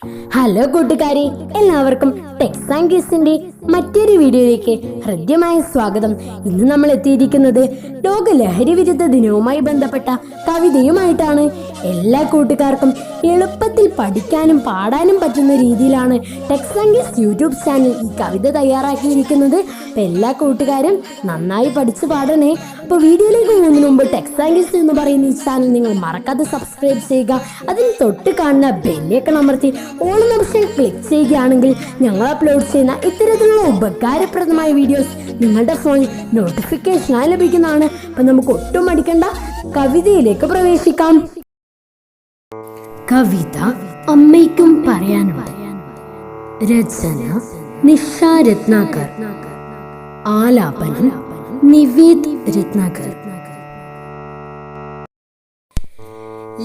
Hello കൂട്ടുകാരെ, എല്ലാവർക്കും Tex and കിഡ്സിന്റെ മറ്റൊരു വീഡിയോയിലേക്ക് ഹൃദ്യമായ സ്വാഗതം. ഇന്ന് നമ്മൾ എത്തിയിരിക്കുന്നത് ലോക ലഹരി വിരുദ്ധ ദിനവുമായി ബന്ധപ്പെട്ട കവിതയുമായിട്ടാണ്. എല്ലാ കൂട്ടുകാർക്കും എളുപ്പത്തിൽ പഠിക്കാനും പാടാനും പറ്റുന്ന രീതിയിലാണ് ടെക്സ് ആൻഡ് കിഡ്സ് യൂട്യൂബ് ചാനൽ ഈ കവിത തയ്യാറാക്കിയിരിക്കുന്നത്. അപ്പം എല്ലാ കൂട്ടുകാരും നന്നായി പഠിച്ചു പാടണേ. അപ്പോൾ വീഡിയോയിലേക്ക് പോകുന്നതിന് മുമ്പ് ടെക്സ് ആൻഡ് കിഡ്സ് എന്ന് പറയുന്ന ഈ ചാനൽ നിങ്ങൾ മറക്കാതെ സബ്സ്ക്രൈബ് ചെയ്യുക. അതിന് തൊട്ട് കാണുന്ന ബെല്ലേക്കൺ അമർത്തി ഓൾ ഓപ്ഷൻ ക്ലിക്ക് ചെയ്യുകയാണെങ്കിൽ ഞങ്ങൾ അപ്ലോഡ് ചെയ്യുന്ന ഇത്തരത്തിലുള്ള ഉപകാരപ്രദമായ വീഡിയോസ് നിങ്ങളുടെ ഫോണിൽ നോട്ടിഫിക്കേഷനായി ലഭിക്കുന്നതാണ്. അപ്പൊ നമുക്ക് ഒട്ടും മടിക്കണ്ട, കവിതയിലേക്ക് പ്രവേശിക്കാം. കവിത അമ്മയ്ക്കും പറയാനുണ്ട്. രചന നിഷ രത്നാകർ. ആലാപനം നിവേദ് രത്നാകർ.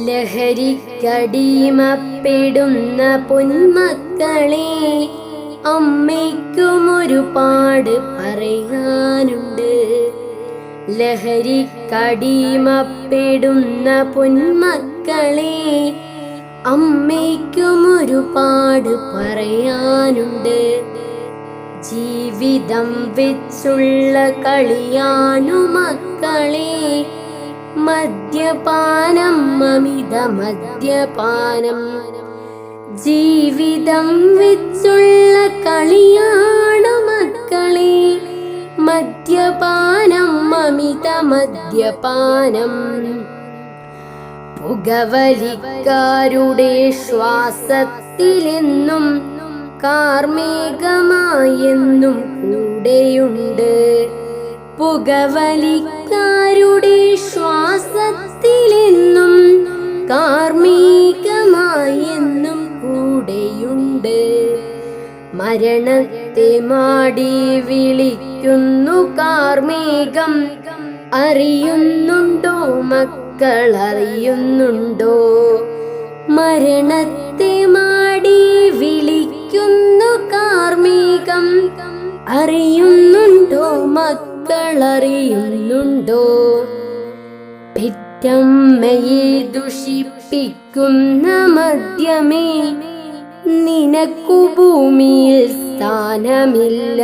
ലഹരിക്കടിമപ്പെടുന്ന പൊന്മക്കളെ, അമ്മയ്ക്കും ഒരുപാട് പറയാനുണ്ട്. ലഹരിക്കടിമപ്പെടുന്ന പൊന്മക്കളെ, അമ്മയ്ക്കും ഒരുപാട് പറയാനുണ്ട്. ജീവിതം വെച്ചുള്ള കളിയാണു മക്കളെ, മദ്യപാനം അമിത മദ്യപാനം. ജീവിതം വെച്ചുള്ള കളിയാണു മക്കളെ, മദ്യപാനം അമിത മദ്യപാനം. പുകവലിക്കാരുടെ ശ്വാസത്തിലെന്നും കാർമേഘമായെന്നും കൂടെയുണ്ട്. പുകവലിക്കാരുടെ ശ്വാസത്തിലെന്നും കാർമേഘമായെന്നും കൂടെയുണ്ട്. മരണത്തെ മാടി വിളിക്കുന്നു കാർമേഘം. അറിയുന്നുണ്ടോ മക്കൾ, അറിയുന്നുണ്ടോ? മരണത്തെ മാടി വിളിക്കുന്നു കാർമേഘം. അറിയുന്നുണ്ടോ മക്കൾ, അറിയുന്നുണ്ടോ? പെറ്റമ്മയെ ദുഷിപ്പിക്കുന്ന മദ്യമേ, നിനക്കു ഭൂമിയിൽ സ്ഥാനമില്ല.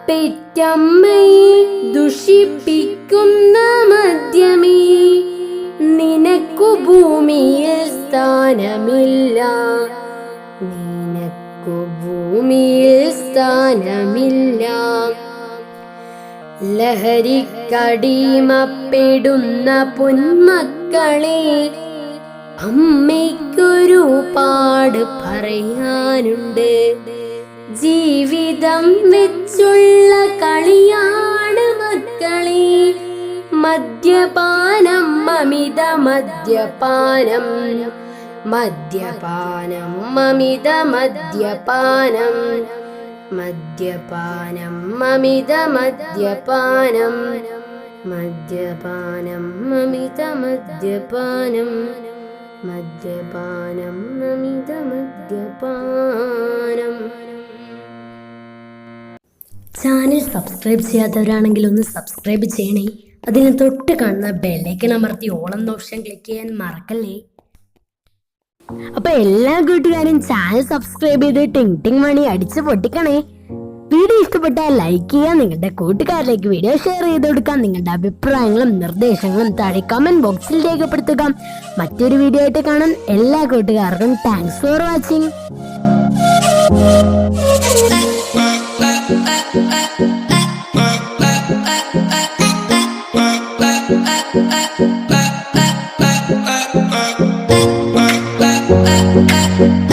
പെറ്റമ്മയെ ദുഷിപ്പിക്കുന്ന മദ്യമേ, നിനക്കു ഭൂമിയിൽ സ്ഥാനമില്ല. നിനക്കു ഭൂമിയിൽ സ്ഥാനമില്ല. ലഹരിക്കടിമപ്പെടുന്ന പൊന്മക്കളെ, അമ്മയ്ക്കൊരുപാട് പറയാനുണ്ട്. ജീവിതം വെച്ചുള്ള കളിയാണ് മക്കളെ, മദ്യപാനം അമിത മദ്യപാനം. മദ്യപാനം അമിത മദ്യപാനം. മദ്യപാനം അമിത മദ്യപാനം. മദ്യപാനം അമിത മദ്യപാനം. മദ്യപാനം അമിത മദ്യപാനം. ചാനൽ സബ്സ്ക്രൈബ് ചെയ്യാത്തവരാണെങ്കിൽ ഒന്ന് സബ്സ്ക്രൈബ് ചെയ്യണേ. അതിന് തൊട്ട് കാണുന്ന ബെല്ലൈക്കൺ അമർത്തി ഓൾ എന്ന ഓപ്ഷൻ ക്ലിക്ക് ചെയ്യാൻ മറക്കല്ലേ. അപ്പൊ എല്ലാ കൂട്ടുകാരും ചാനൽ സബ്സ്ക്രൈബ് ചെയ്ത് ടിങ് ടിങ് മണി അടിച്ച് പൊട്ടിക്കണേ. വീഡിയോ ഇഷ്ടപ്പെട്ടാൽ ലൈക്ക് ചെയ്യുക, നിങ്ങളുടെ കൂട്ടുകാരിലേക്ക് വീഡിയോ ഷെയർ ചെയ്ത് കൊടുക്കാം. നിങ്ങളുടെ അഭിപ്രായങ്ങളും നിർദ്ദേശങ്ങളും താഴെ കമന്റ് ബോക്സിൽ രേഖപ്പെടുത്തുക. മറ്റൊരു വീഡിയോ ആയിട്ട് കാണാൻ എല്ലാ കൂട്ടുകാർക്കും താങ്ക്സ് ഫോർ വാച്ചിങ്. Bye.